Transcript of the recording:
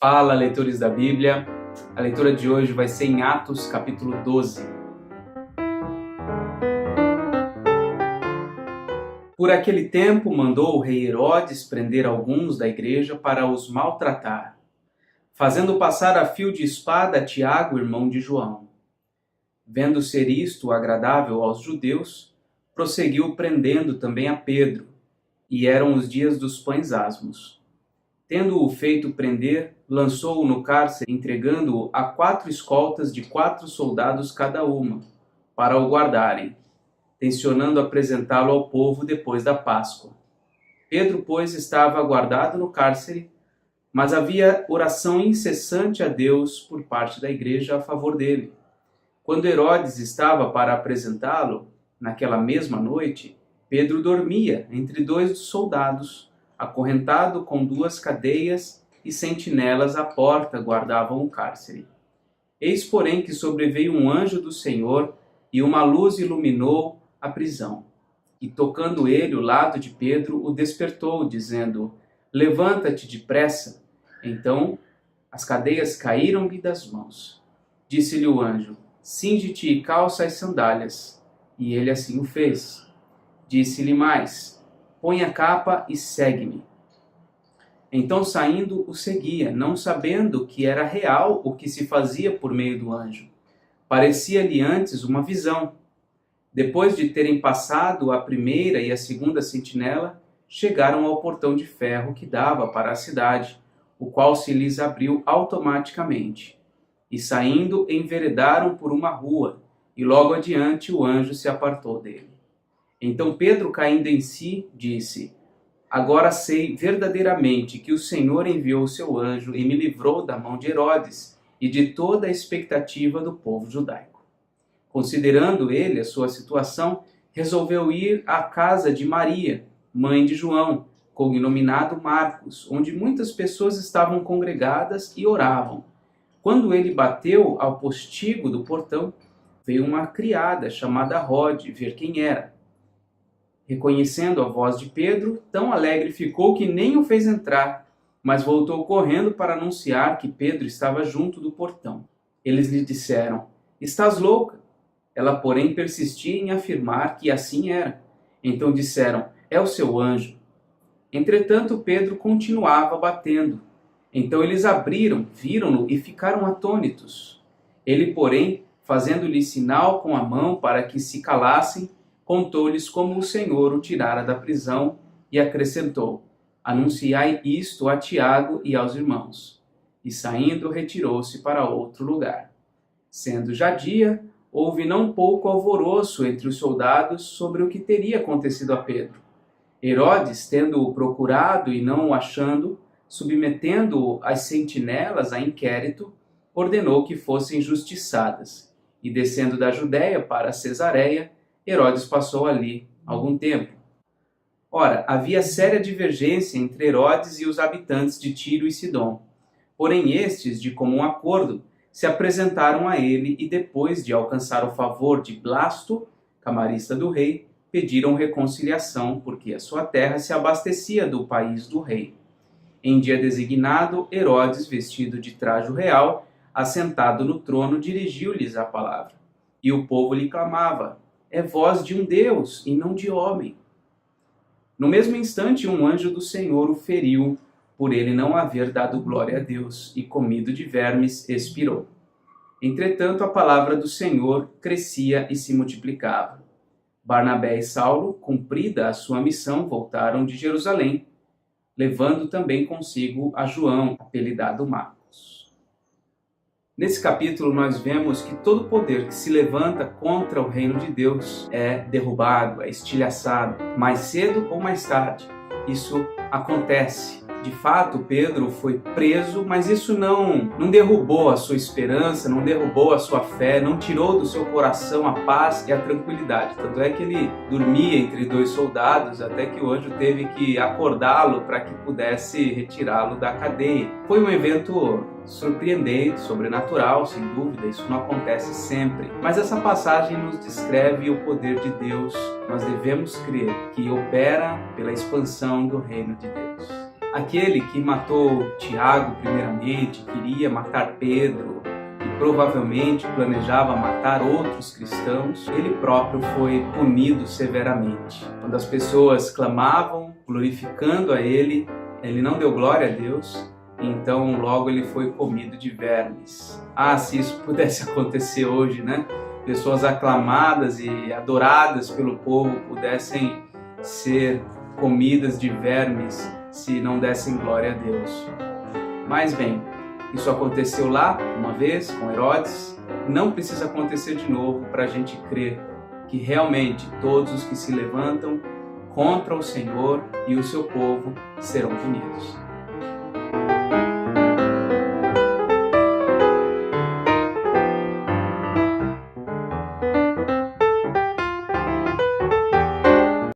Fala, leitores da Bíblia. A leitura de hoje vai ser em Atos, capítulo 12. Por aquele tempo, mandou o rei Herodes prender alguns da igreja para os maltratar, fazendo passar a fio de espada Tiago, irmão de João. Vendo ser isto agradável aos judeus, prosseguiu prendendo também a Pedro, e eram os dias dos pães asmos. Tendo-o feito prender, lançou-o no cárcere, entregando-o a 4 escoltas de 4 soldados cada uma, para o guardarem, tencionando apresentá-lo ao povo depois da Páscoa. Pedro, pois, estava guardado no cárcere, mas havia oração incessante a Deus por parte da igreja a favor dele. Quando Herodes estava para apresentá-lo, naquela mesma noite, Pedro dormia entre 2 soldados, acorrentado com 2 cadeias, e sentinelas à porta guardavam o cárcere. Eis, porém, que sobreveio um anjo do Senhor, e uma luz iluminou a prisão. E tocando ele o lado de Pedro, o despertou, dizendo: Levanta-te depressa. Então as cadeias caíram-lhe das mãos. Disse-lhe o anjo: Cinge-te e calça as sandálias. E ele assim o fez. Disse-lhe mais: Põe a capa e segue-me. Então, saindo, o seguia, não sabendo que era real o que se fazia por meio do anjo. Parecia-lhe antes uma visão. Depois de terem passado a primeira e a segunda sentinela, chegaram ao portão de ferro que dava para a cidade, o qual se lhes abriu automaticamente. E saindo, enveredaram por uma rua, e logo adiante o anjo se apartou dele. Então Pedro, caindo em si, disse: Agora sei verdadeiramente que o Senhor enviou o seu anjo e me livrou da mão de Herodes e de toda a expectativa do povo judaico. Considerando ele a sua situação, resolveu ir à casa de Maria, mãe de João, cognominado Marcos, onde muitas pessoas estavam congregadas e oravam. Quando ele bateu ao postigo do portão, veio uma criada chamada Rode ver quem era. Reconhecendo a voz de Pedro, tão alegre ficou que nem o fez entrar, mas voltou correndo para anunciar que Pedro estava junto do portão. Eles lhe disseram: Estás louca? Ela, porém, persistia em afirmar que assim era. Então disseram: É o seu anjo. Entretanto, Pedro continuava batendo. Então eles abriram, viram-no e ficaram atônitos. Ele, porém, fazendo-lhe sinal com a mão para que se calassem, contou-lhes como o Senhor o tirara da prisão e acrescentou: Anunciai isto a Tiago e aos irmãos. E saindo, retirou-se para outro lugar. Sendo já dia, houve não pouco alvoroço entre os soldados sobre o que teria acontecido a Pedro. Herodes, tendo-o procurado e não o achando, submetendo-o às sentinelas a inquérito, ordenou que fossem justiçadas. E descendo da Judéia para Cesareia, Herodes passou ali algum tempo. Ora, havia séria divergência entre Herodes e os habitantes de Tiro e Sidom. Porém estes, de comum acordo, se apresentaram a ele e depois de alcançar o favor de Blasto, camarista do rei, pediram reconciliação, porque a sua terra se abastecia do país do rei. Em dia designado, Herodes, vestido de trajo real, assentado no trono, dirigiu-lhes a palavra. E o povo lhe clamava: É voz de um Deus e não de homem. No mesmo instante, um anjo do Senhor o feriu, por ele não haver dado glória a Deus, e comido de vermes, expirou. Entretanto, a palavra do Senhor crescia e se multiplicava. Barnabé e Saulo, cumprida a sua missão, voltaram de Jerusalém, levando também consigo a João, apelidado Marcos. Nesse capítulo nós vemos que todo poder que se levanta contra o reino de Deus é derrubado, é estilhaçado, mais cedo ou mais tarde. Isso acontece. De fato, Pedro foi preso, mas isso não derrubou a sua esperança, não derrubou a sua fé, não tirou do seu coração a paz e a tranquilidade. Tanto é que ele dormia entre 2 soldados, até que o anjo teve que acordá-lo para que pudesse retirá-lo da cadeia. Foi um evento surpreendente, sobrenatural, sem dúvida, isso não acontece sempre. Mas essa passagem nos descreve o poder de Deus. Nós devemos crer que opera pela expansão do reino de Deus. Aquele que matou Tiago primeiramente, queria matar Pedro e provavelmente planejava matar outros cristãos, ele próprio foi punido severamente. Quando as pessoas clamavam, glorificando a ele não deu glória a Deus, então logo ele foi comido de vermes. Ah, se isso pudesse acontecer hoje, né? Pessoas aclamadas e adoradas pelo povo pudessem ser comidas de vermes se não dessem glória a Deus. Mas bem, isso aconteceu lá uma vez com Herodes, não precisa acontecer de novo para a gente crer que realmente todos os que se levantam contra o Senhor e o seu povo serão punidos.